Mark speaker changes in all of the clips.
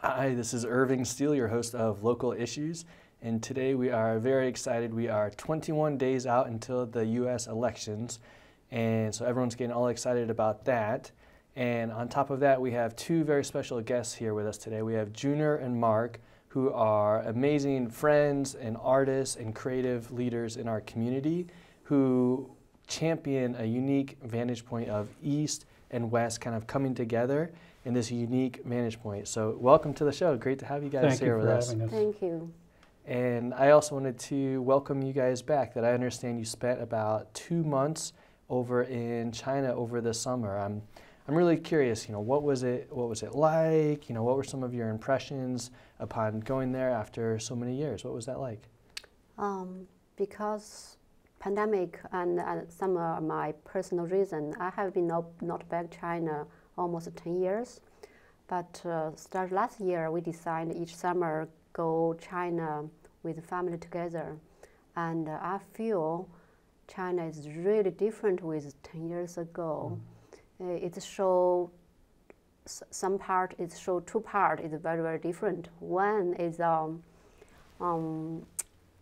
Speaker 1: Hi, this is Irving Steele, your host of Local Issues, and today we are very excited. We are 21 days out until the U.S. elections, and so everyone's getting all excited about that. And on top of that, we have two very special guests here with us today. We have Junior and Mark, who are amazing friends and artists and creative leaders in our community who champion a unique vantage point of East and West kind of coming together in this unique vantage point. So welcome to the show. Great to have you guys here with us.
Speaker 2: Thank you.
Speaker 1: And I also wanted to welcome you guys back. That I understand you spent about 2 months over in China over the summer. I'm really curious, what was it like? What were some of your impressions upon going there after so many years? What was that like?
Speaker 2: Because pandemic and some of my personal reason, I have been not back China almost 10 years. But start last year, we decided each summer go China with family together. And I feel China is really different with 10 years ago. It show some part, it show two part is very, very different. One is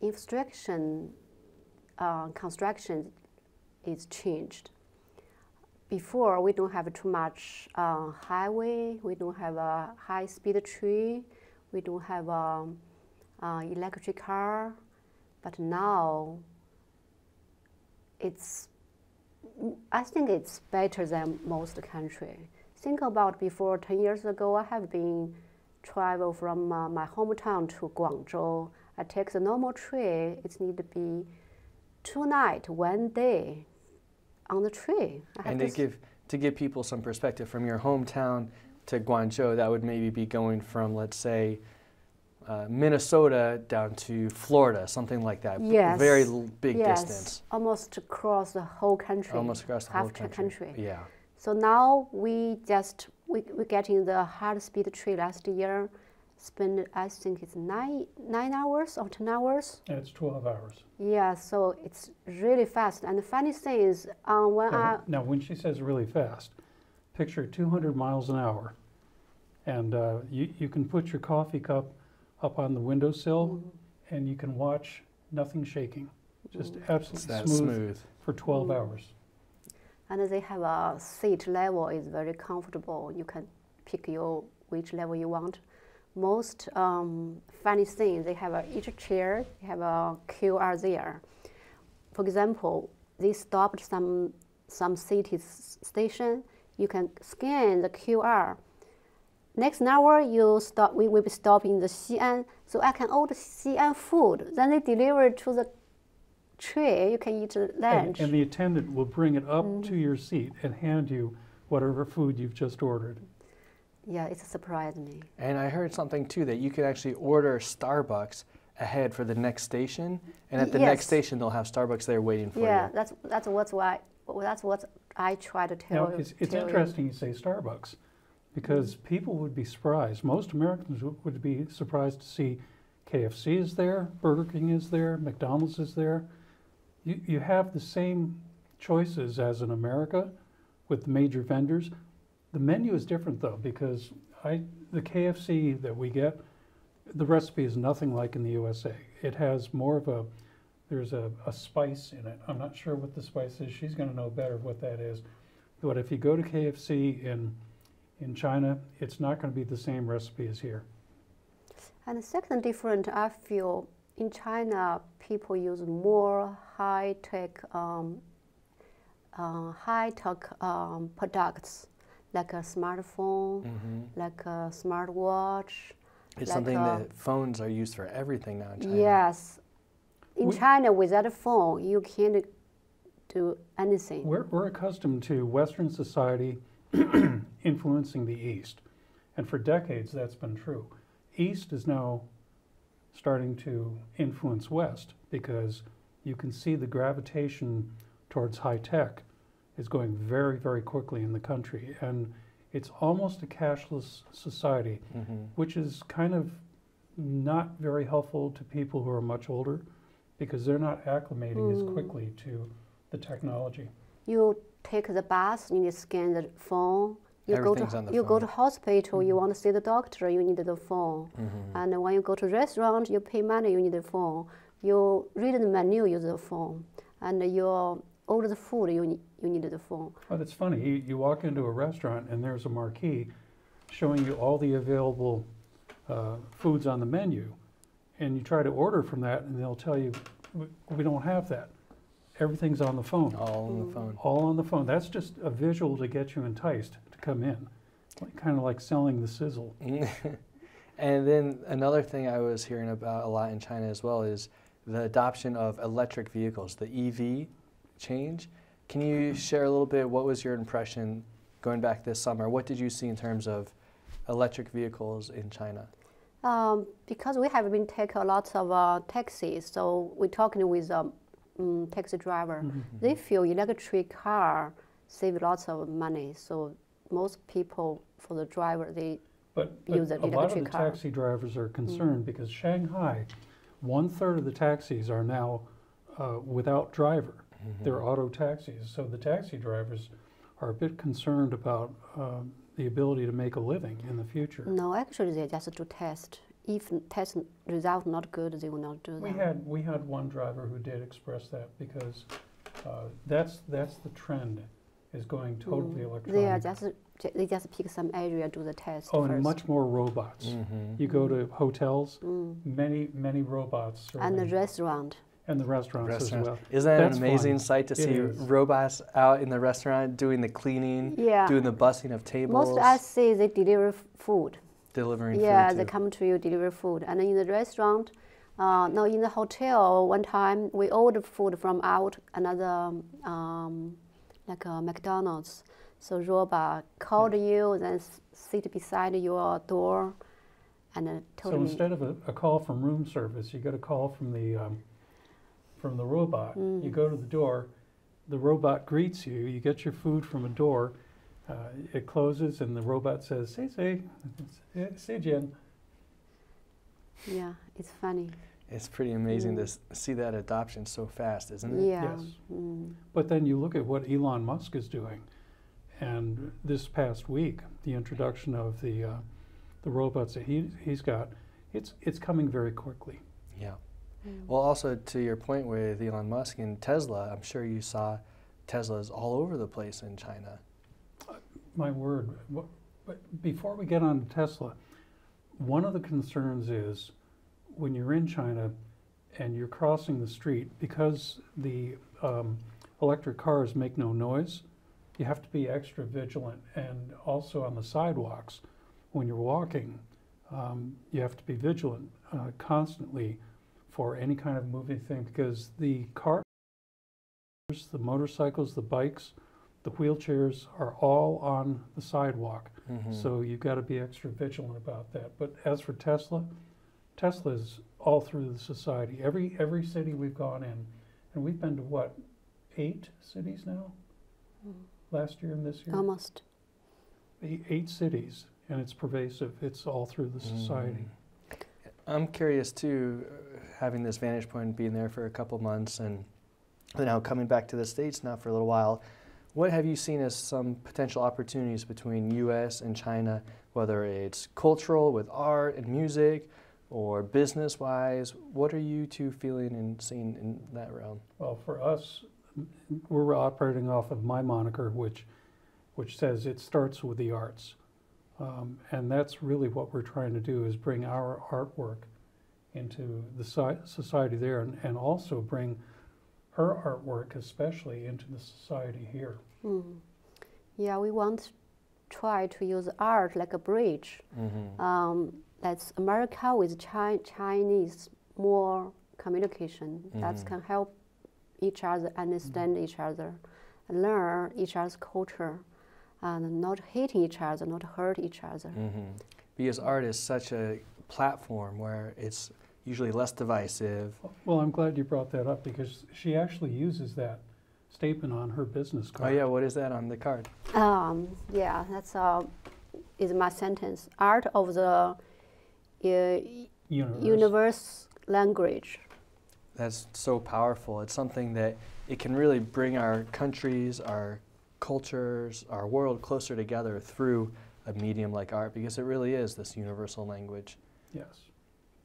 Speaker 2: infrastructure construction is changed. Before, we don't have too much highway, we don't have a high-speed train, we don't have electric car, but now I think it's better than most country. Think about before 10 years ago, I have been travel from my hometown to Guangzhou. I take the normal train, it need to be 2 nights, 1 day on the train.
Speaker 1: And to give people some perspective, from your hometown to Guangzhou, that would maybe be going from, let's say, Minnesota down to Florida, something like that.
Speaker 2: Yes.
Speaker 1: Very big distance.
Speaker 2: Almost across the whole country.
Speaker 1: Almost across the whole country. Yeah.
Speaker 2: So now we getting the high-speed train last year. Spend, I think it's 9 hours or 10 hours.
Speaker 3: And it's 12 hours.
Speaker 2: Yeah, so it's really fast. And the funny thing is,
Speaker 3: now when she says really fast, picture 200 miles an hour, and you can put your coffee cup up on the windowsill, and you can watch nothing shaking, just absolutely smooth for 12 hours.
Speaker 2: And they have a seat level is very comfortable. You can pick which level you want. Most funny thing, they have each chair, they have a QR there. For example, they stopped some city station. You can scan the QR. Next hour, we will be stopping the Xi'an, so I can order Xi'an food. Then they deliver it to the tray. You can eat lunch.
Speaker 3: And the attendant will bring it up to your seat and hand you whatever food you've just ordered.
Speaker 2: Yeah, it surprised me.
Speaker 1: And I heard something too, that you could actually order Starbucks ahead for the next station, and at the next station they'll have Starbucks there waiting for you.
Speaker 2: Yeah, that's what I try to tell you.
Speaker 3: It's interesting you say Starbucks, because people would be surprised. Most Americans would be surprised to see KFC is there, Burger King is there, McDonald's is there. You have the same choices as in America with the major vendors. The menu is different though, because the KFC that we get, the recipe is nothing like in the USA. It has more of there's a spice in it. I'm not sure what the spice is. She's going to know better what that is. But if you go to KFC in China, it's not going to be the same recipe as here.
Speaker 2: And the second difference, I feel in China, people use more high-tech products, like a smartphone, like a smartwatch.
Speaker 1: It's like something that phones are used for everything now in China.
Speaker 2: Yes. In China, without a phone, you can't do anything.
Speaker 3: We're accustomed to Western society influencing the East. And for decades, that's been true. East is now starting to influence West, because you can see the gravitation towards high tech is going very, very quickly in the country. And it's almost a cashless society, which is kind of not very helpful to people who are much older, because they're not acclimating as quickly to the technology.
Speaker 2: You take the bus, you scan the phone,
Speaker 1: Everything's on the
Speaker 2: you go
Speaker 1: phone.
Speaker 2: to hospital, you want to see the doctor, you need the phone. And when you go to restaurant, you pay money, you need the phone. You read the menu, use the phone. And you order the food, you need the phone.
Speaker 3: But it's funny, you walk into a restaurant and there's a marquee showing you all the available foods on the menu. And you try to order from that and they'll tell you, we don't have that. Everything's on the phone.
Speaker 1: All on the phone.
Speaker 3: All on the phone. That's just a visual to get you enticed to come in. Kind of like selling the sizzle.
Speaker 1: And then another thing I was hearing about a lot in China as well is the adoption of electric vehicles, the EV change. Can you share a little bit, what was your impression going back this summer? What did you see in terms of electric vehicles in China?
Speaker 2: Because we have been taking a lot of taxis, so we're talking with taxi driver. They feel electric car save lots of money. So most people, for the driver, they use an
Speaker 3: a lot of
Speaker 2: electric
Speaker 3: the
Speaker 2: car.
Speaker 3: taxi drivers are concerned because Shanghai, 1/3 of the taxis are now without driver. They're auto taxis. So the taxi drivers are a bit concerned about the ability to make a living in the future.
Speaker 2: No, actually, they just do test. If test result not good, they will not do that.
Speaker 3: We had one driver who did express that because that's the trend, is going totally electronic.
Speaker 2: They just pick some area, do the test
Speaker 3: Oh,
Speaker 2: first.
Speaker 3: and much more robots. You go to hotels, many robots.
Speaker 2: And the
Speaker 3: serving-
Speaker 2: restaurant.
Speaker 3: and the restaurants as well.
Speaker 1: Isn't that
Speaker 3: That's
Speaker 1: an amazing
Speaker 3: fun.
Speaker 1: sight to
Speaker 3: It
Speaker 1: see
Speaker 3: is.
Speaker 1: robots out in the restaurant doing the cleaning,
Speaker 2: Yeah.
Speaker 1: doing the busing of tables,
Speaker 2: Most I see they deliver food.
Speaker 1: delivering
Speaker 2: Yeah,
Speaker 1: food
Speaker 2: they
Speaker 1: too?
Speaker 2: come to you deliver food. And in the restaurant, no, in the hotel, one time we ordered food from out another, like a McDonald's. So robot called you, then sit beside your door, and told
Speaker 3: So
Speaker 2: me.
Speaker 3: instead of a call from room service, you get a call from the robot. You go to the door, the robot greets you. You get your food from a door. It closes, and the robot says, "Say, Jen."
Speaker 2: Yeah, it's funny.
Speaker 1: It's pretty amazing to see that adoption so fast, isn't it?
Speaker 2: Yeah.
Speaker 3: Yes. But then you look at what Elon Musk is doing, and this past week, the introduction of the robots that he's got, it's coming very quickly.
Speaker 1: Yeah. Well, also to your point with Elon Musk and Tesla, I'm sure you saw Teslas all over the place in China.
Speaker 3: My word. But before we get on to Tesla, one of the concerns is when you're in China and you're crossing the street, because the electric cars make no noise, you have to be extra vigilant. And also on the sidewalks, when you're walking, you have to be vigilant constantly for any kind of moving thing, because the cars, the motorcycles, the bikes, the wheelchairs are all on the sidewalk. So you've got to be extra vigilant about that. But as for Tesla, Tesla's all through the society. Every city we've gone in, and we've been to what, 8 cities now? Last year and this year?
Speaker 2: Almost.
Speaker 3: 8 cities, and it's pervasive. It's all through the society.
Speaker 1: I'm curious too, having this vantage point, being there for a couple months, and now coming back to the States now for a little while. What have you seen as some potential opportunities between U.S. and China, whether it's cultural with art and music, or business-wise? What are you two feeling and seeing in that realm?
Speaker 3: Well, for us, we're operating off of my moniker, which says it starts with the arts. And that's really what we're trying to do, is bring our artwork into the society there, and also bring her artwork especially into the society here.
Speaker 2: Yeah, we want to try to use art like a bridge. That's America with Chinese, more communication. That can help each other understand each other, learn each other's culture, and not hating each other, not hurt each other.
Speaker 1: Because art is such a platform where it's usually less divisive.
Speaker 3: Well, I'm glad you brought that up, because she actually uses that statement on her business card.
Speaker 1: Oh yeah, what is that on the card?
Speaker 2: Yeah, that's is my sentence. Art of the universe language.
Speaker 1: That's so powerful. It's something that it can really bring our countries, our cultures, our world closer together through a medium like art, because it really is this universal language.
Speaker 3: Yes.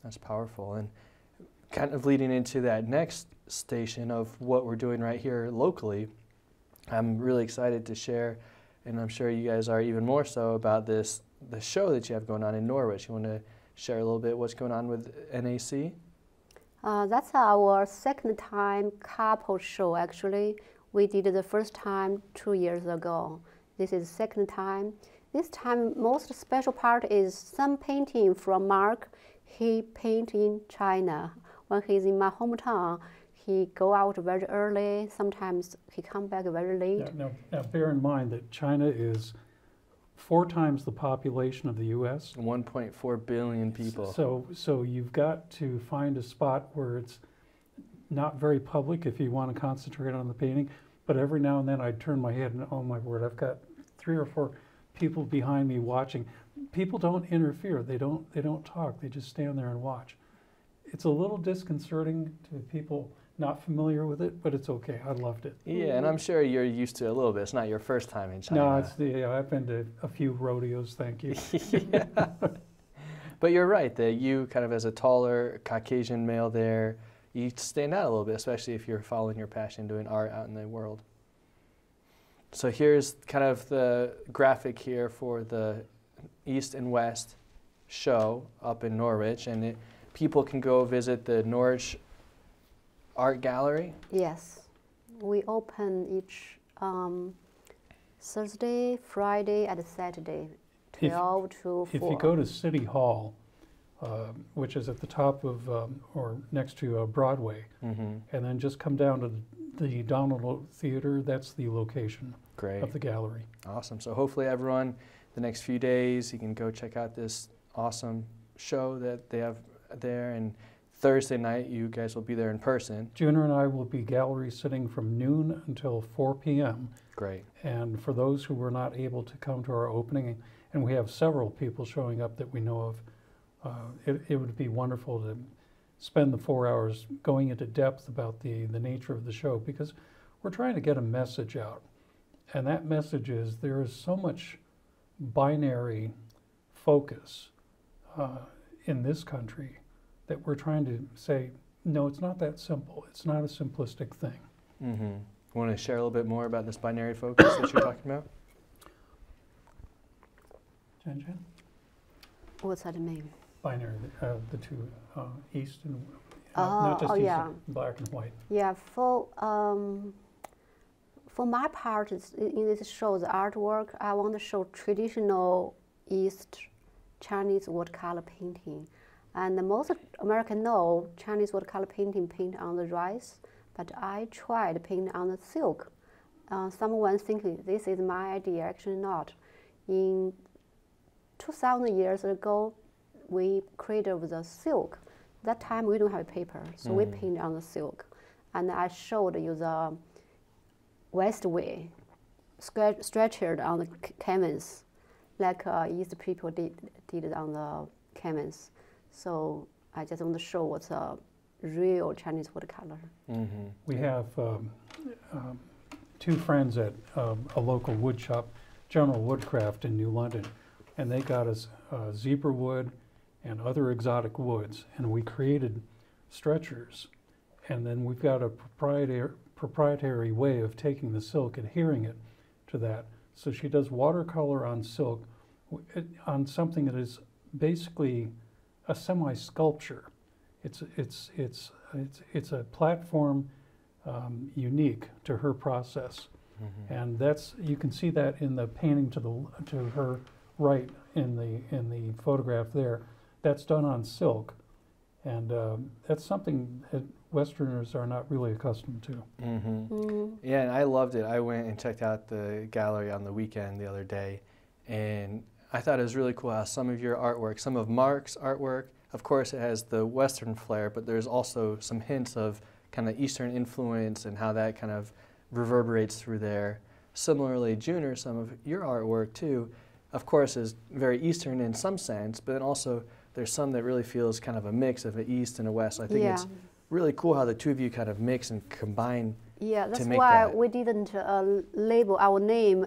Speaker 1: That's powerful. And kind of leading into that next station of what we're doing right here locally, I'm really excited to share, and I'm sure you guys are even more so, about the show that you have going on in Norwich. You want to share a little bit what's going on with NAC?
Speaker 2: That's our second time couple show, actually. We did it the first time 2 years ago. This is the second time. This time, most special part is some painting from Mark. He paint in China. When he's in my hometown, he go out very early. Sometimes he come back very late.
Speaker 3: Yeah, now bear in mind that China is 4 times the population of the U.S.
Speaker 1: 1.4 billion people.
Speaker 3: So you've got to find a spot where it's not very public if you want to concentrate on the painting. But every now and then I'd turn my head and, oh my word, I've got 3 or 4 people behind me watching. People don't interfere. They don't talk. They just stand there and watch. It's a little disconcerting to people not familiar with it, but it's okay. I loved it.
Speaker 1: Yeah, and I'm sure you're used to it a little bit. It's not your first time in China.
Speaker 3: No, I've been to a few rodeos, thank you.
Speaker 1: Yeah. But you're right that you kind of, as a taller Caucasian male there, you stand out a little bit, especially if you're following your passion doing art out in the world. So here's kind of the graphic here for the East and West show up in Norwich, and people can go visit the Norwich Art Gallery.
Speaker 2: Yes, we open each Thursday, Friday, and Saturday, 12 to 4.
Speaker 3: If you go to City Hall, which is at the top of or next to Broadway, and then just come down to the Donald Theater, that's the location of the gallery.
Speaker 1: Awesome. So hopefully everyone, the next few days, you can go check out this awesome show that they have there, and Thursday night you guys will be there in person.
Speaker 3: Junior and I will be gallery sitting from noon until 4 p.m.
Speaker 1: Great.
Speaker 3: And for those who were not able to come to our opening, and we have several people showing up that we know of, it would be wonderful to spend the 4 hours going into depth about the nature of the show, because we're trying to get a message out. And that message is there is so much binary focus in this country that we're trying to say, no, it's not that simple. It's not a simplistic thing.
Speaker 1: You want to share a little bit more about this binary focus that you're talking about?
Speaker 3: Jen Jen?
Speaker 2: What's that mean?
Speaker 3: Binary, the two, east and not just east,
Speaker 2: yeah.
Speaker 3: black and white.
Speaker 2: Yeah, for my part, in this show, the artwork, I want to show traditional East Chinese watercolor painting. And most Americans know Chinese watercolor painting paint on the rice, but I tried paint on the silk. Someone thinking this is my idea, actually not. In 2,000 years ago, we created the silk. That time we don't have paper, so we paint on the silk. And I showed you the west way, stretched on the canvas, like East people did it on the canvas. So I just want to show what's a real Chinese watercolor.
Speaker 3: We have 2 friends at a local wood shop, General Woodcraft in New London, and they got us zebra wood and other exotic woods, and we created stretchers. And then we've got a proprietary way of taking the silk, adhering it to that. So she does watercolor on silk, on something that is basically a semi-sculpture. It's a platform unique to her process, and you can see that in the painting to her right in the photograph there. That's done on silk, and that's something that Westerners are not really accustomed to.
Speaker 1: Yeah, and I loved it. I went and checked out the gallery on the weekend the other day, and I thought it was really cool how some of your artwork, some of Mark's artwork, of course it has the Western flair, but there's also some hints of kind of Eastern influence and how that kind of reverberates through there. Similarly, Junior, some of your artwork too, of course, is very Eastern in some sense, but then also there's some that really feels kind of a mix of an East and a West. I think it's really cool how the two of you kind of mix and combine
Speaker 2: Yeah, that's
Speaker 1: make
Speaker 2: why
Speaker 1: that.
Speaker 2: we didn't label our name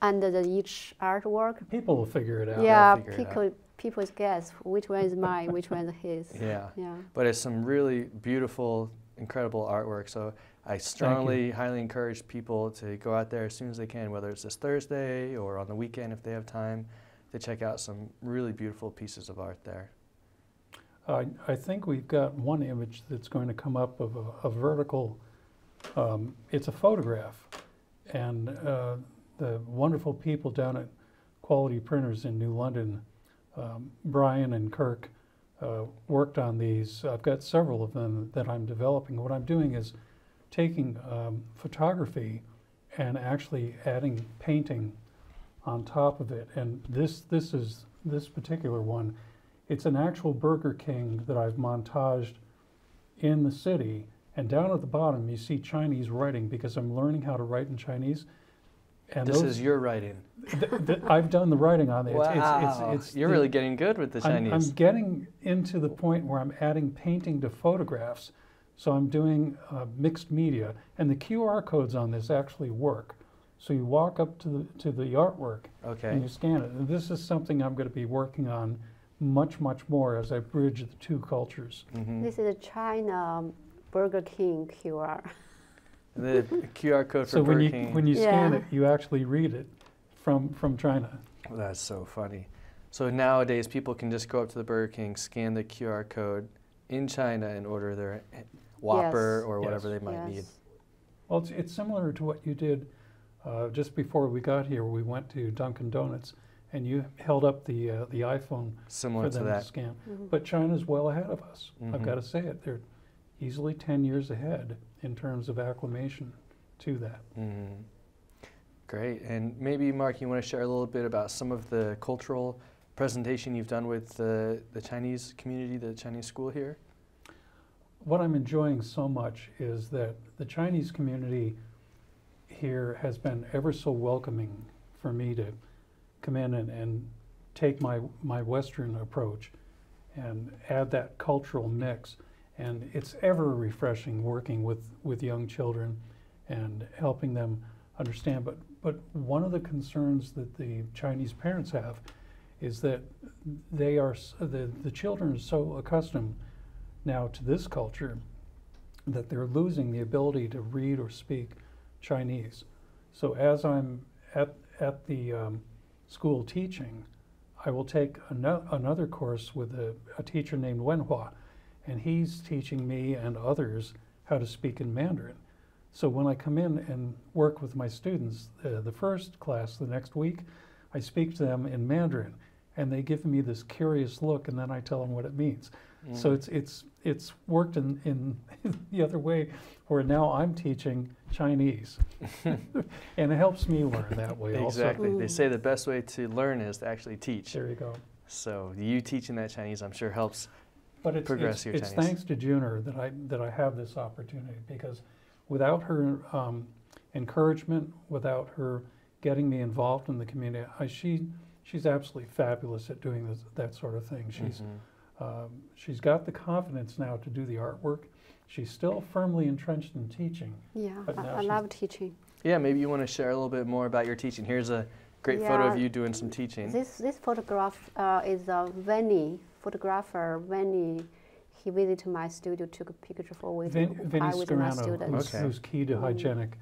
Speaker 2: under each artwork.
Speaker 3: People will figure it out.
Speaker 2: Yeah,
Speaker 1: figure it out.
Speaker 2: people guess which one is mine, which one is his.
Speaker 1: Yeah.
Speaker 2: Yeah.
Speaker 1: But it's some really beautiful, incredible artwork. So I strongly, highly encourage people to go out there as soon as they can, whether it's this Thursday or on the weekend if they have time, to check out some really beautiful pieces of art there.
Speaker 3: I think we've got one image that's going to come up of a vertical, it's a photograph, and the wonderful people down at Quality Printers in New London, Brian and Kirk, worked on these. I've got several of them that I'm developing. What I'm doing is taking photography and actually adding painting on top of it. And this particular one, it's an actual Burger King that I've montaged in the city. And down at the bottom, you see Chinese writing because I'm learning how to write in Chinese. And
Speaker 1: This is your writing.
Speaker 3: I've done the writing on it.
Speaker 1: Wow. You're really getting good with the Chinese.
Speaker 3: I'm getting into the point where I'm adding painting to photographs. So I'm doing mixed media. And the QR codes on this actually work. So you walk up to the artwork and you scan it. And this is something I'm going to be working on much, much more as I bridge the two cultures.
Speaker 1: Mm-hmm.
Speaker 2: This is a China Burger King QR.
Speaker 1: The QR code for
Speaker 3: So
Speaker 1: Burger King.
Speaker 3: when you scan
Speaker 2: Yeah.
Speaker 3: it, you actually read it from China.
Speaker 1: That's so funny. So nowadays, people can just go up to the Burger King, scan the QR code in China, and order their Whopper
Speaker 2: Yes.
Speaker 1: or whatever
Speaker 3: Yes.
Speaker 1: they might need.
Speaker 3: Well, it's similar to what you did just before we got here. We went to Dunkin' Donuts, and you held up the iPhone
Speaker 1: Similar
Speaker 3: for
Speaker 1: to
Speaker 3: them
Speaker 1: that.
Speaker 3: to scan.
Speaker 2: Mm-hmm.
Speaker 3: But China's well ahead of us. I've
Speaker 1: Mhm.
Speaker 3: got to say it. They're easily 10 years ahead in terms of acclimation to that.
Speaker 1: Mm-hmm. Great. And maybe, Mark, you want to share a little bit about some of the cultural presentation you've done with the Chinese community, the Chinese school here?
Speaker 3: What I'm enjoying so much is that the Chinese community here has been ever so welcoming for me to come in and take my Western approach and add that cultural mix. And it's ever refreshing working with young children and helping them understand. But one of the concerns that the Chinese parents have is that the children are so accustomed now to this culture that they're losing the ability to read or speak Chinese. So as I'm at the school teaching, I will take another course with a teacher named Wenhua, and he's teaching me and others how to speak in Mandarin. So when I come in and work with my students, the first class the next week, I speak to them in Mandarin, and they give me this curious look, and then I tell them what it means. So it's worked in the other way, where now I'm teaching Chinese, and it helps me learn that way also.
Speaker 1: Exactly. They say the best way to learn is to actually teach.
Speaker 3: There you go.
Speaker 1: So you teaching that Chinese, I'm sure, helps
Speaker 3: But
Speaker 1: progress your
Speaker 3: it's
Speaker 1: Chinese.
Speaker 3: thanks to Juner that I have this opportunity, because without her encouragement, without her getting me involved in the community, she's absolutely fabulous at doing that sort of thing. She's got the confidence now to do the artwork. She's still firmly entrenched in teaching.
Speaker 2: Yeah,
Speaker 3: But now
Speaker 2: I love teaching.
Speaker 1: Yeah, maybe you want to share a little bit more about your teaching. Here's a great photo of
Speaker 2: Yeah.
Speaker 1: you doing some teaching.
Speaker 2: This photograph is photographer Vinny. He visited my studio, took a picture with
Speaker 3: Vinny
Speaker 2: with my
Speaker 3: Scarano,
Speaker 2: students.
Speaker 1: Okay.
Speaker 3: who's key to hygienic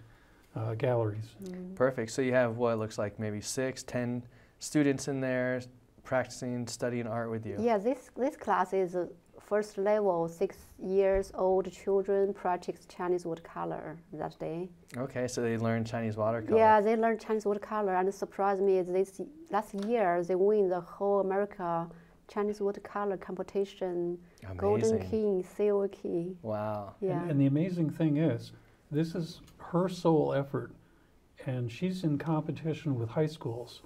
Speaker 3: galleries.
Speaker 1: Perfect. So you have what looks like maybe 6, 10 students in there practicing, studying art with you.
Speaker 2: Yeah, this class is first level, 6 years old children practice Chinese watercolor that day.
Speaker 1: Okay, so they learn Chinese watercolor.
Speaker 2: Yeah, they learn Chinese watercolor, and it surprised me is this last year they win the whole America Chinese watercolor competition.
Speaker 1: Amazing.
Speaker 2: Golden King, Silver Key.
Speaker 1: Wow.
Speaker 2: Yeah.
Speaker 3: And the amazing thing is, this is her sole effort, and she's in competition with high schools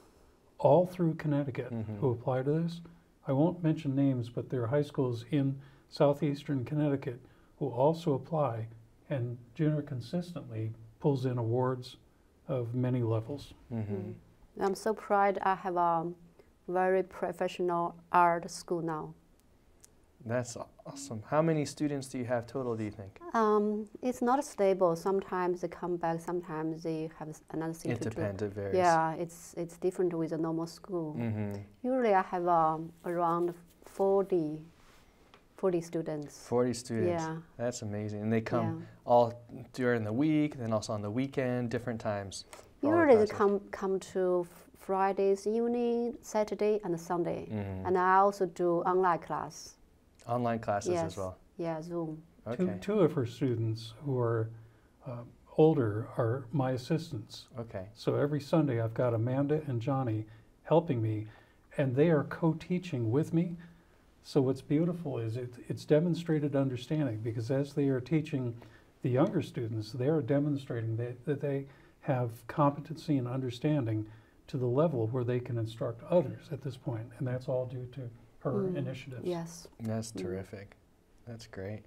Speaker 3: all through Connecticut who apply to this. I won't mention names, but there are high schools in southeastern Connecticut who also apply, and Juner consistently pulls in awards of many levels.
Speaker 2: I'm so proud I have a very professional art school now.
Speaker 1: That's awesome. How many students do you have total, do you think?
Speaker 2: It's not stable. Sometimes they come back, sometimes they have another thing
Speaker 1: It
Speaker 2: to do.
Speaker 1: depends, it varies.
Speaker 2: Yeah, it's different with a normal school. Usually I have around 40 students.
Speaker 1: 40 students.
Speaker 2: Yeah.
Speaker 1: That's amazing. And they come
Speaker 2: Yeah.
Speaker 1: all during the week, then also on the weekend, different times. for all the
Speaker 2: Usually they
Speaker 1: classes.
Speaker 2: come to Fridays evening, Saturday, and Sunday.
Speaker 1: Mhm.
Speaker 2: And I also do online class.
Speaker 1: Online classes
Speaker 2: Yes.
Speaker 1: as well.
Speaker 2: Yeah, Zoom.
Speaker 1: Okay.
Speaker 3: Two of her students who are older are my assistants.
Speaker 1: Okay.
Speaker 3: So every Sunday I've got Amanda and Johnny helping me, and they are co-teaching with me. So what's beautiful is it's demonstrated understanding, because as they are teaching the younger students, they are demonstrating that they have competency and understanding to the level where they can instruct others at this point, and that's all due to her initiatives.
Speaker 2: Yes.
Speaker 1: That's terrific. That's great.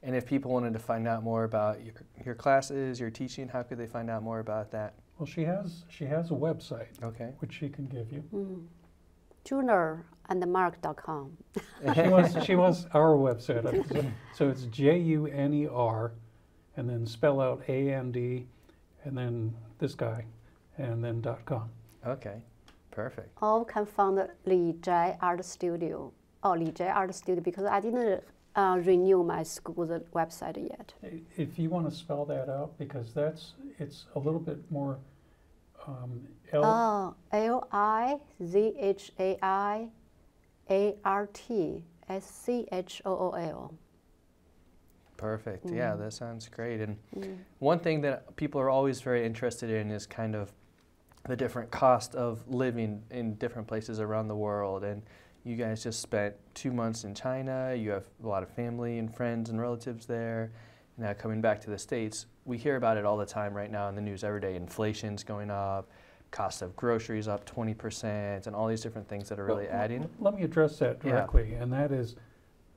Speaker 1: And if people wanted to find out more about your classes, your teaching, how could they find out more about that?
Speaker 3: Well, she has a website
Speaker 1: Okay.
Speaker 3: which she can give you.
Speaker 2: Junerandmark.com.
Speaker 3: She wants our website. So it's JUNER, and then spell out AND, and then this guy, and then .com.
Speaker 1: Okay. Perfect.
Speaker 2: Or can find Li Zhai Art Studio. Oh, Li Zhai Art Studio, because I didn't renew my school's website yet.
Speaker 3: If you want to spell that out, because it's a little bit more
Speaker 2: LIZHAIARTSCHOOL.
Speaker 1: Perfect. Yeah, that sounds great. And one thing that people are always very interested in is kind of the different cost of living in different places around the world. And you guys just spent 2 months in China. You have a lot of family and friends and relatives there. Now coming back to the States, we hear about it all the time right now in the news every day. Inflation's going up, cost of groceries up 20%, and all these different things that are really adding.
Speaker 3: Let me address that directly, and that is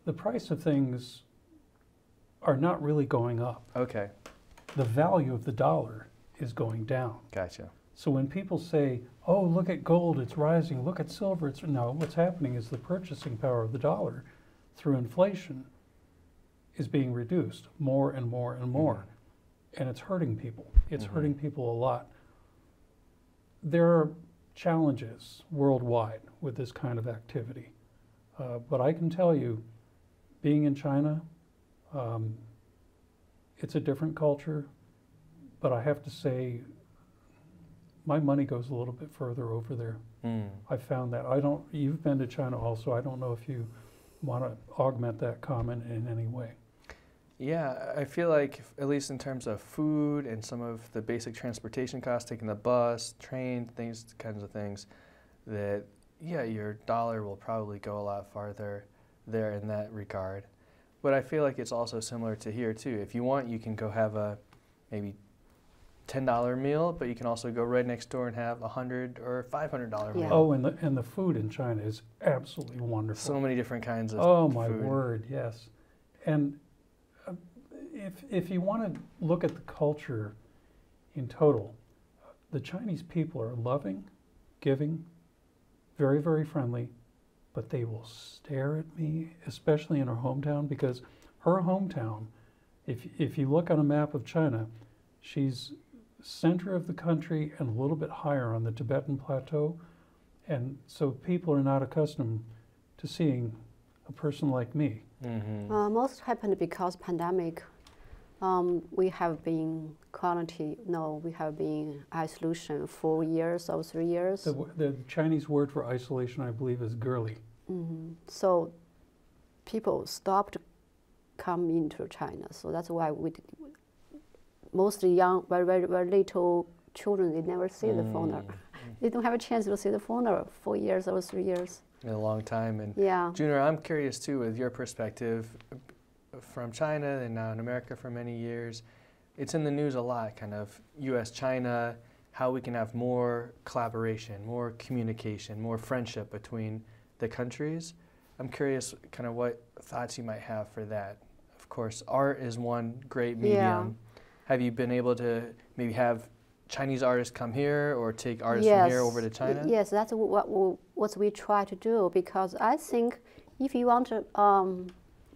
Speaker 3: the price of things are not really going up.
Speaker 1: Okay,
Speaker 3: The value of the dollar is going down.
Speaker 1: gotcha.
Speaker 3: So when people say, oh, look at gold, it's rising, look at silver, no, what's happening is the purchasing power of the dollar through inflation is being reduced more and more and more. And it's hurting people. It's hurting people a lot. There are challenges worldwide with this kind of activity. But I can tell you, being in China, it's a different culture, but I have to say, my money goes a little bit further over there. I found that. You've been to China also. I don't know if you want to augment that comment in any way.
Speaker 1: Yeah, I feel like, at least in terms of food and some of the basic transportation costs, taking the bus, train, kinds of things, that, yeah, your dollar will probably go a lot farther there in that regard. But I feel like it's also similar to here, too. If you want, you can go have a maybe $10 meal, but you can also go right next door and have a $100 or $500 meal.
Speaker 3: Oh, and the food in China is absolutely wonderful.
Speaker 1: So many different kinds of
Speaker 3: Oh, my
Speaker 1: food.
Speaker 3: word, yes. And if you want to look at the culture in total, the Chinese people are loving, giving, very, very friendly, but they will stare at me, especially in her hometown, because her hometown, if you look on a map of China, she's center of the country and a little bit higher on the Tibetan plateau. And so people are not accustomed to seeing a person like me.
Speaker 2: Most happened because pandemic. We have been quarantined. No, we have been isolation 4 years or 3 years.
Speaker 3: The Chinese word for isolation, I believe, is girly.
Speaker 2: So people stopped coming into China. So that's why most young, very, very, very little children, they never see the foreigner. They don't have a chance to see the foreigner 4 years or 3 years.
Speaker 1: In a long time. And
Speaker 2: Yeah.
Speaker 1: Junior, I'm curious too, with your perspective from China and now in America for many years. It's in the news a lot, kind of U.S.-China, how we can have more collaboration, more communication, more friendship between the countries. I'm curious kind of what thoughts you might have for that. Of course, art is one great medium.
Speaker 2: Yeah.
Speaker 1: Have you been able to maybe have Chinese artists come here or take artists from here over to China?
Speaker 2: Yes, that's what we try to do, because I think if you want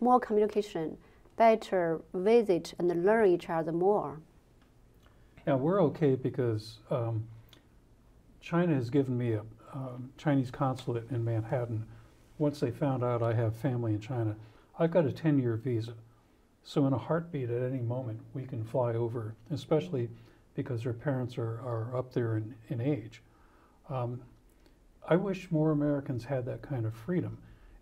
Speaker 2: more communication, better visit and learn each other more.
Speaker 3: Now, we're okay because China has given me a Chinese consulate in Manhattan. Once they found out I have family in China, I've got a 10-year visa. So in a heartbeat at any moment, we can fly over, especially because their parents are up there in age. I wish more Americans had that kind of freedom.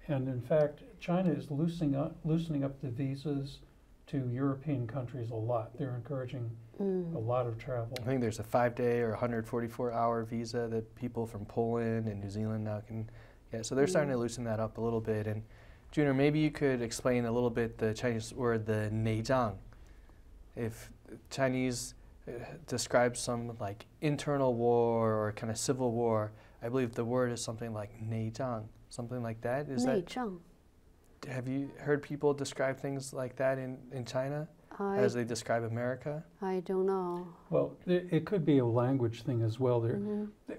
Speaker 3: And in fact, China is loosening up the visas to European countries a lot. They're encouraging a lot of travel.
Speaker 1: I think there's a 5-day or 144-hour visa that people from Poland and New Zealand now can get. So they're starting to loosen that up a little bit. And Junior, maybe you could explain a little bit the Chinese word, the neizhang. If Chinese describes some like internal war or kind of civil war, I believe the word is something like neizhang, something like that. Is
Speaker 2: Neizhang.
Speaker 1: Have you heard people describe things like that in China as they describe America?
Speaker 2: I don't know.
Speaker 3: Well, it could be a language thing as well.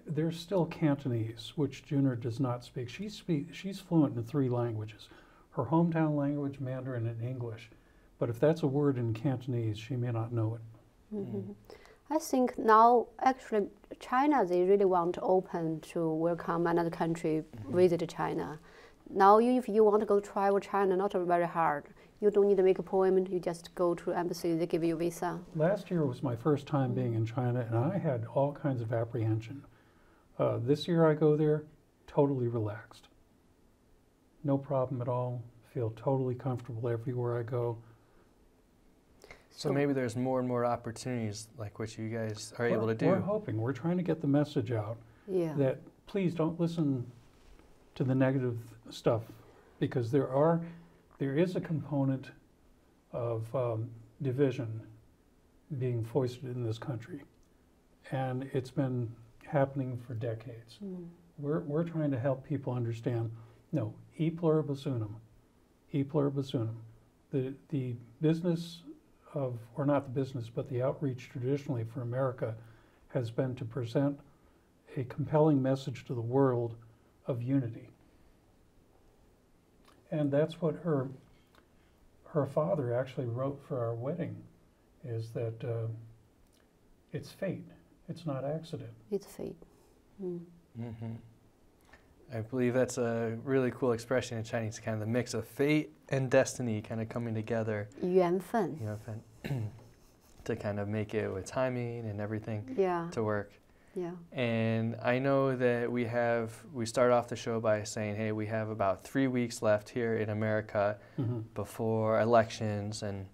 Speaker 3: There's still Cantonese, which Junior does not speak. She's fluent in 3 languages. Her hometown language, Mandarin, and English. But if that's a word in Cantonese, she may not know it.
Speaker 2: I think now, actually, China, they really want to open to welcome another country visit China. Now, if you want to go travel China, not very hard. You don't need to make an appointment. You just go to embassy. They give you a visa.
Speaker 3: Last year was my first time being in China, and I had all kinds of apprehension. This year I go there, totally relaxed. No problem at all. Feel totally comfortable everywhere I go.
Speaker 1: So maybe there's more and more opportunities like what you guys are able to do.
Speaker 3: We're hoping. We're trying to get the message out that please don't listen to the negative stuff, because there is a component of division being foisted in this country, and it's been happening for decades. We're trying to help people understand, no, e pluribus unum, e pluribus unum. The business of, or not the business, but the outreach traditionally for America has been to present a compelling message to the world of unity. And that's what her father actually wrote for our wedding, is that it's fate, it's not accident.
Speaker 2: It's fate.
Speaker 1: I believe that's a really cool expression in Chinese, kind of the mix of fate and destiny kind of coming together.
Speaker 2: 缘分.
Speaker 1: To kind of make it with timing and everything to work.
Speaker 2: Yeah.
Speaker 1: And I know that we start off the show by saying, hey, we have about 3 weeks left here in America before elections. And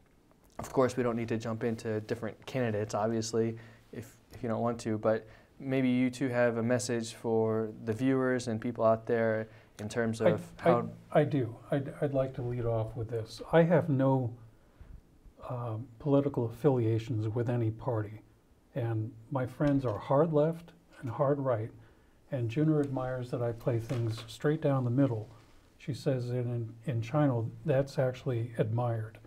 Speaker 1: of course, we don't need to jump into different candidates, obviously, if you don't want to. But maybe you two have a message for the viewers and people out there in terms of how...
Speaker 3: I do. I'd like to lead off with this. I have no political affiliations with any party. And my friends are hard left and hard right. And Junior admires that I play things straight down the middle. She says that in China, that's actually admired.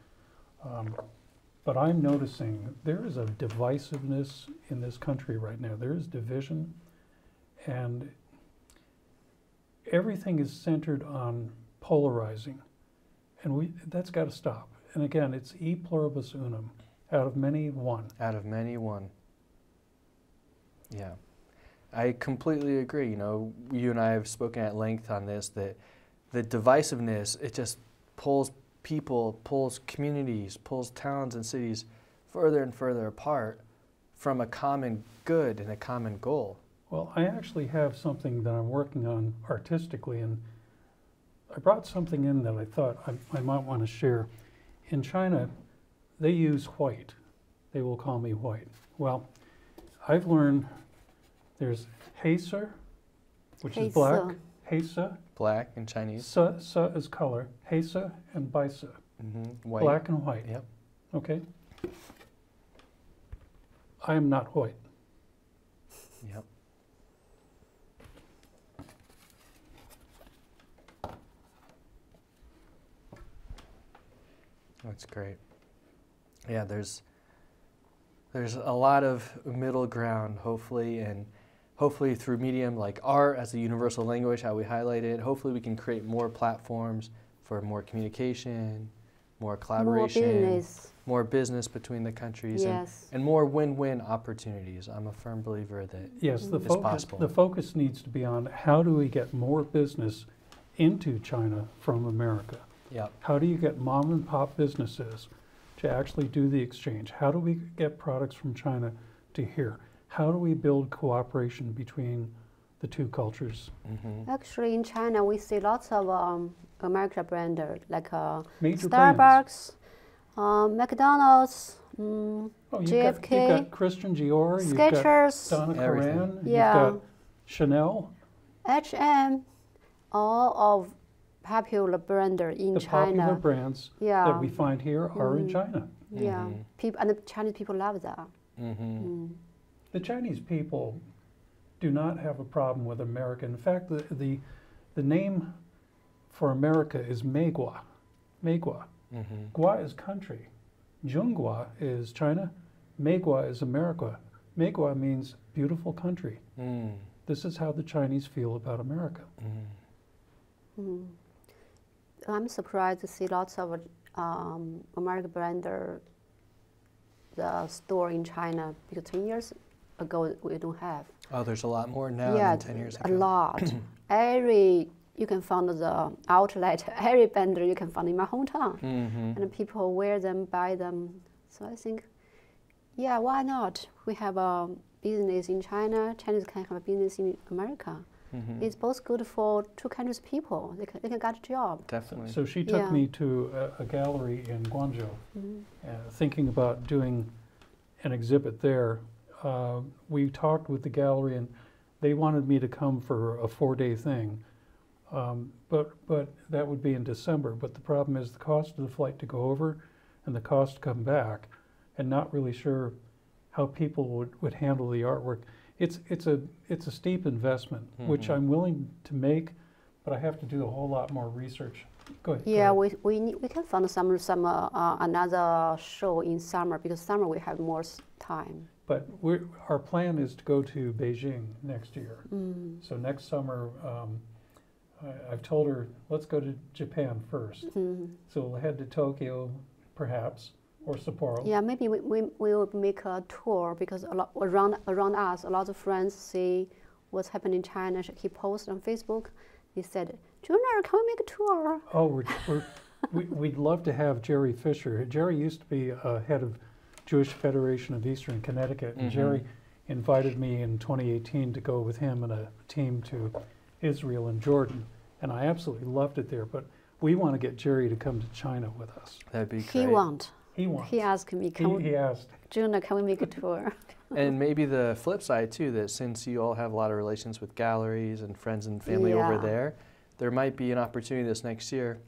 Speaker 3: But I'm noticing there is a divisiveness in this country right now. There is division, and everything is centered on polarizing. And that's got to stop. And again, it's e pluribus unum, out of many, one.
Speaker 1: Out of many, one. Yeah, I completely agree. You know, you and I have spoken at length on this, that the divisiveness, it just pulls people, pulls communities, pulls towns and cities further and further apart from a common good and a common goal.
Speaker 3: Well, I actually have something that I'm working on artistically, and I brought something in that I thought I might want to share. In China, they use white. They will call me white. Well, I've learned there's Heisa, which is black. Heisa.
Speaker 1: Black in Chinese.
Speaker 3: Sa is color. Heisa and Baisa.
Speaker 1: White.
Speaker 3: Black and white.
Speaker 1: Yep.
Speaker 3: Okay. I am not white.
Speaker 1: Yep. That's great. Yeah, there's a lot of middle ground, hopefully, and hopefully through medium like art as a universal language, how we highlight it, hopefully we can create more platforms for more communication, more collaboration, more business between the countries,
Speaker 2: Yes.
Speaker 1: and more win-win opportunities. I'm a firm believer that
Speaker 3: Yes, the
Speaker 1: it's possible.
Speaker 3: the focus needs to be on how do we get more business into China from America?
Speaker 1: Yep.
Speaker 3: How do you get mom and pop businesses to actually do the exchange? How do we get products from China to here? How do we build cooperation between the two cultures?
Speaker 1: Mm-hmm.
Speaker 2: Actually, in China, we see lots of American brands like
Speaker 3: Major brands.
Speaker 2: Starbucks, McDonald's,
Speaker 3: Oh,
Speaker 2: JFK,
Speaker 3: you've got Christian Dior, you've got
Speaker 2: Skechers,
Speaker 3: Donna
Speaker 1: Everything.
Speaker 3: Karan,
Speaker 2: Yeah.
Speaker 3: you've got Chanel.
Speaker 2: H&M, all of popular brands in
Speaker 3: The popular
Speaker 2: China.
Speaker 3: brands
Speaker 2: Yeah,
Speaker 3: that we find here are in
Speaker 2: Mhm.
Speaker 3: China.
Speaker 2: yeah.
Speaker 1: Mhm.
Speaker 2: People and the Chinese people love that.
Speaker 1: Mm-hmm.
Speaker 2: Mm.
Speaker 3: The Chinese people do not have a problem with America. In fact, the name for America is Meiguo. Meiguo.
Speaker 1: Mm-hmm.
Speaker 3: Gua is country. Zhonggua is China. Meiguo is America. Meiguo means beautiful country.
Speaker 1: Mm.
Speaker 3: This is how the Chinese feel about America.
Speaker 1: Mm.
Speaker 2: Mm. I'm surprised to see lots of American brand the store in China because 10 years ago we don't have.
Speaker 1: Oh, there's a lot more now
Speaker 2: Yeah,
Speaker 1: than 10 years ago.
Speaker 2: a lot. You can find the outlet, every vendor you can find in my hometown.
Speaker 1: Mm-hmm.
Speaker 2: And people wear them, buy them. So I think, yeah, why not? We have a business in China, Chinese can have a business in America.
Speaker 1: Mm-hmm.
Speaker 2: It's both good for two countries' people. They can get a job.
Speaker 1: Definitely.
Speaker 3: So she took
Speaker 2: Yeah.
Speaker 3: me to a gallery in Guangzhou,
Speaker 2: Mhm.
Speaker 3: thinking about doing an exhibit there. We talked with the gallery, and they wanted me to come for a 4-day thing. But that would be in December. But the problem is the cost of the flight to go over and the cost to come back, and not really sure how people would handle the artwork. It's a steep investment, which
Speaker 1: Mhm.
Speaker 3: I'm willing to make, but I have to do a whole lot more research. Go ahead.
Speaker 2: Yeah,
Speaker 3: go ahead.
Speaker 2: we can find some another show in summer because summer we have more time.
Speaker 3: But our plan is to go to Beijing next year.
Speaker 2: Mm.
Speaker 3: So next summer, I've told her, let's go to Japan first.
Speaker 2: Mm.
Speaker 3: So we'll head to Tokyo, perhaps, or Sapporo.
Speaker 2: Yeah, maybe we will make a tour because a lot around us, a lot of friends see what's happening in China. He posted on Facebook. He said, "Junior, can we make a tour?"
Speaker 3: Oh, we'd love to have Jerry Fisher. Jerry used to be head of Jewish Federation of Eastern Connecticut, and
Speaker 1: Mhm.
Speaker 3: Jerry invited me in 2018 to go with him and a team to Israel and Jordan, and I absolutely loved it there. But we want to get Jerry to come to China with us.
Speaker 1: That'd be
Speaker 2: He
Speaker 1: great.
Speaker 2: wants.
Speaker 3: He wants.
Speaker 2: He asked me,
Speaker 3: He asked.
Speaker 2: Junior, can we make a tour?
Speaker 1: And maybe the flip side too, that since you all have a lot of relations with galleries and friends and family over
Speaker 2: Yeah.
Speaker 1: there might be an opportunity this next year,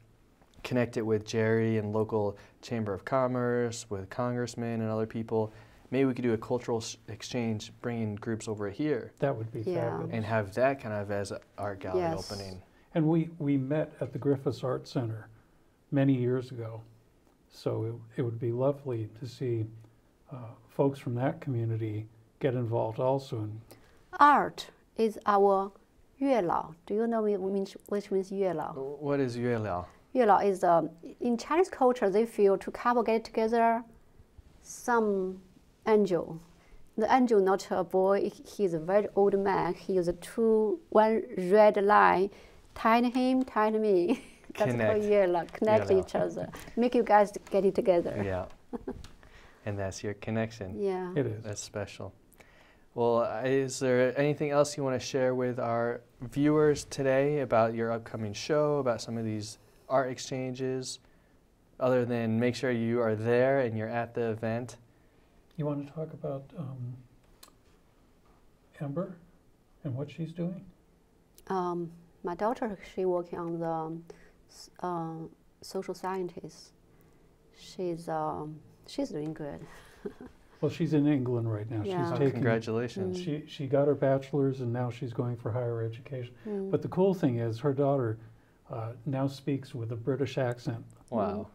Speaker 1: connect it with Jerry and local Chamber of Commerce, with congressmen and other people. Maybe we could do a cultural exchange, bringing groups over here
Speaker 3: That would be
Speaker 2: Yeah.
Speaker 3: fabulous.
Speaker 1: and have that kind of as an art gallery
Speaker 2: Yes.
Speaker 1: opening.
Speaker 3: And we met at the Griffiths Art Center many years ago. So it would be lovely to see folks from that community get involved also. And
Speaker 2: Art is our 月老. Do you know which means 月老?
Speaker 1: What is Yue Liao?
Speaker 2: 月老 is in Chinese culture they feel two couple get together, some angel. The angel not a boy, he's a very old man. He uses one red line, tied him, tied me. That's
Speaker 1: Connect.
Speaker 2: called 月老. Connect
Speaker 1: 月老.
Speaker 2: each other, make you guys get it together.
Speaker 1: Yeah. And that's your connection.
Speaker 2: Yeah.
Speaker 3: it is.
Speaker 1: That's special. Well, is there anything else you want to share with our viewers today about your upcoming show, about some of these art exchanges, other than make sure you are there and you're at the event?
Speaker 3: You want to talk about Amber and what she's doing?
Speaker 2: My daughter, she working on the social scientist. She's doing good.
Speaker 3: Well, she's in England right now.
Speaker 2: Yeah.
Speaker 3: She's
Speaker 1: Oh,
Speaker 3: taking.
Speaker 1: congratulations.
Speaker 3: She got her bachelor's and now she's going for higher education.
Speaker 2: Mm.
Speaker 3: But the cool thing is her daughter now speaks with a British accent.
Speaker 1: Wow.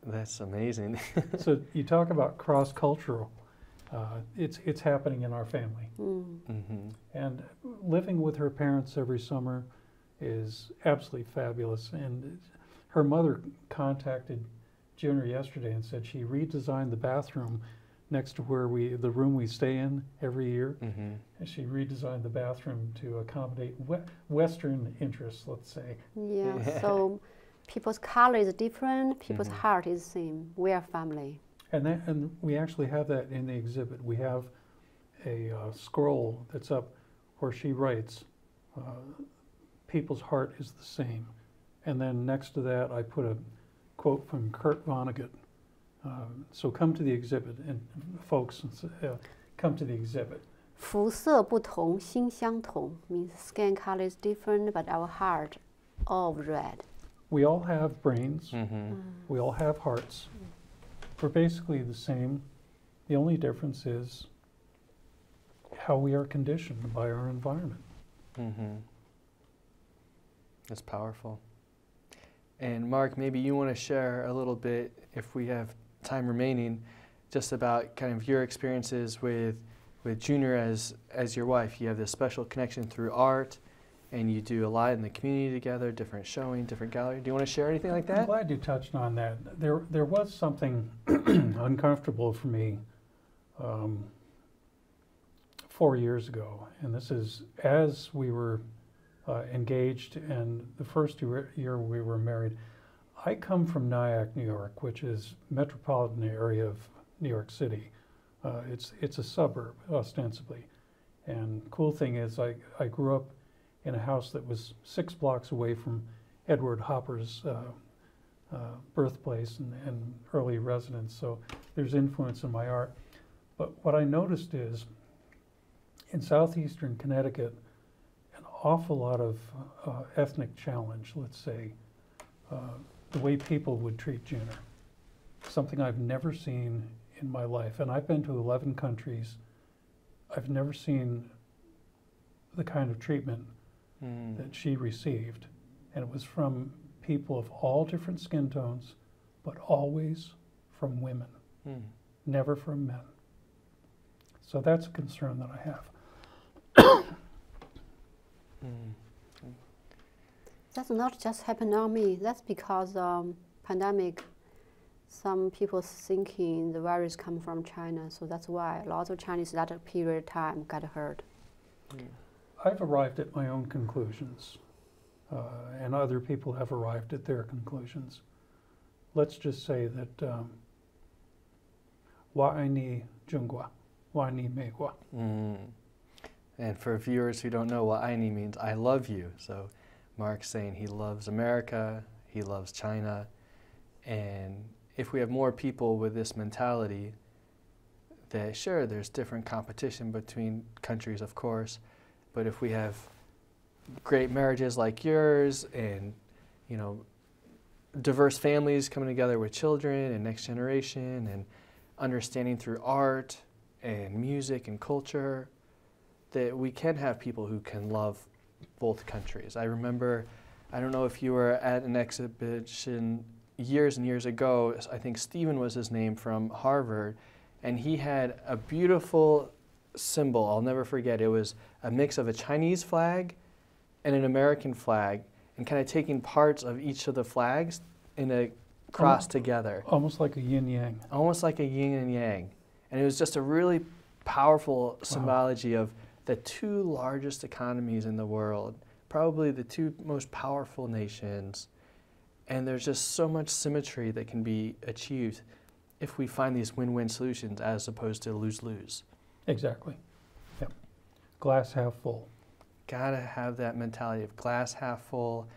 Speaker 1: That's amazing.
Speaker 3: So you talk about cross-cultural. It's happening in our family.
Speaker 1: Mm-hmm.
Speaker 3: And living with her parents every summer is absolutely fabulous. And her mother contacted Junior yesterday and said she redesigned the bathroom next to where the room we stay in every year.
Speaker 1: Mm-hmm.
Speaker 3: And she redesigned the bathroom to accommodate Western interests, let's say.
Speaker 2: Yeah, so people's color is different, people's heart is same. We are family.
Speaker 3: And we actually have that in the exhibit. We have a scroll that's up where she writes, people's heart is the same. And then next to that, I put a quote from Kurt Vonnegut. So come to the exhibit, and folks, come to the exhibit.
Speaker 2: 肤色不同，心相同 means skin color is different, but our heart all red.
Speaker 3: We all have brains.
Speaker 1: Mm-hmm.
Speaker 3: We all have hearts. We're basically the same. The only difference is how we are conditioned by our environment.
Speaker 1: Mm-hmm. That's powerful. And Mark, maybe you want to share a little bit, if we have time remaining, just about kind of your experiences with Junior as your wife. You have this special connection through art, and you do a lot in the community together, different showing, different gallery. Do you want to share anything like that?
Speaker 3: I'm glad you touched on that. There was something uncomfortable for me 4 years ago, and this is as we were engaged and the first year we were married. I come from Nyack, New York, which is metropolitan area of New York City. It's a suburb, ostensibly. And cool thing is I grew up in a house that was 6 blocks away from Edward Hopper's birthplace and early residence, so there's influence in my art. But what I noticed is, in southeastern Connecticut, an awful lot of ethnic challenge, let's say, the way people would treat Junior. Something I've never seen in my life. And I've been to 11 countries. I've never seen the kind of treatment that she received. And it was from people of all different skin tones, but always from women, never from men. So that's a concern that I have.
Speaker 2: That's not just happened on me. That's because pandemic. Some people thinking the virus come from China, so that's why a lot of Chinese that period of time got hurt.
Speaker 3: I've arrived at my own conclusions, and other people have arrived at their conclusions. Let's just say that 我爱你中国，我爱你美国.
Speaker 1: And for viewers who don't know, what "爱你" means I love you. So Mark's saying he loves America, he loves China, and if we have more people with this mentality, that sure, there's different competition between countries, of course, but if we have great marriages like yours and, you know, diverse families coming together with children and next generation and understanding through art and music and culture, that we can have people who can love both countries. I remember, I don't know if you were at an exhibition years and years ago, I think Stephen was his name, from Harvard, and he had a beautiful symbol, I'll never forget. It was a mix of a Chinese flag and an American flag, and kind of taking parts of each of the flags in a cross together.
Speaker 3: Almost like a yin-yang.
Speaker 1: Almost like a yin and yang. And it was just a really powerful symbology of the 2 largest economies in the world, probably the 2 most powerful nations. And there's just so much symmetry that can be achieved if we find these win-win solutions as opposed to lose-lose.
Speaker 3: Exactly. Yep. Glass half full.
Speaker 1: Gotta have that mentality of glass half full,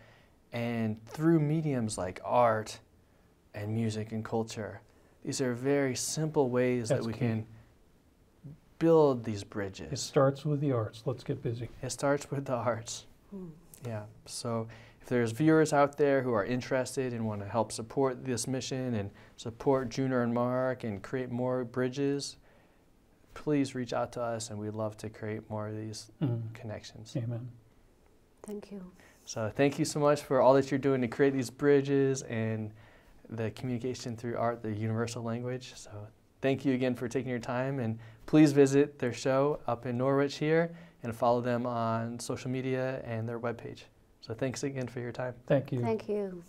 Speaker 1: and through mediums like art and music and culture, these are very simple ways that we can build these bridges.
Speaker 3: It starts with the arts. Let's get busy.
Speaker 1: It starts with the arts. Yeah. So if there's viewers out there who are interested and want to help support this mission and support Junior and Mark and create more bridges, please reach out to us, and we'd love to create more of these connections.
Speaker 3: Amen.
Speaker 2: Thank you.
Speaker 1: So thank you so much for all that you're doing to create these bridges and the communication through art, the universal language. So thank you again for taking your time, and please visit their show up in Norwich here and follow them on social media and their webpage. So thanks again for your time.
Speaker 3: Thank you.
Speaker 2: Thank you.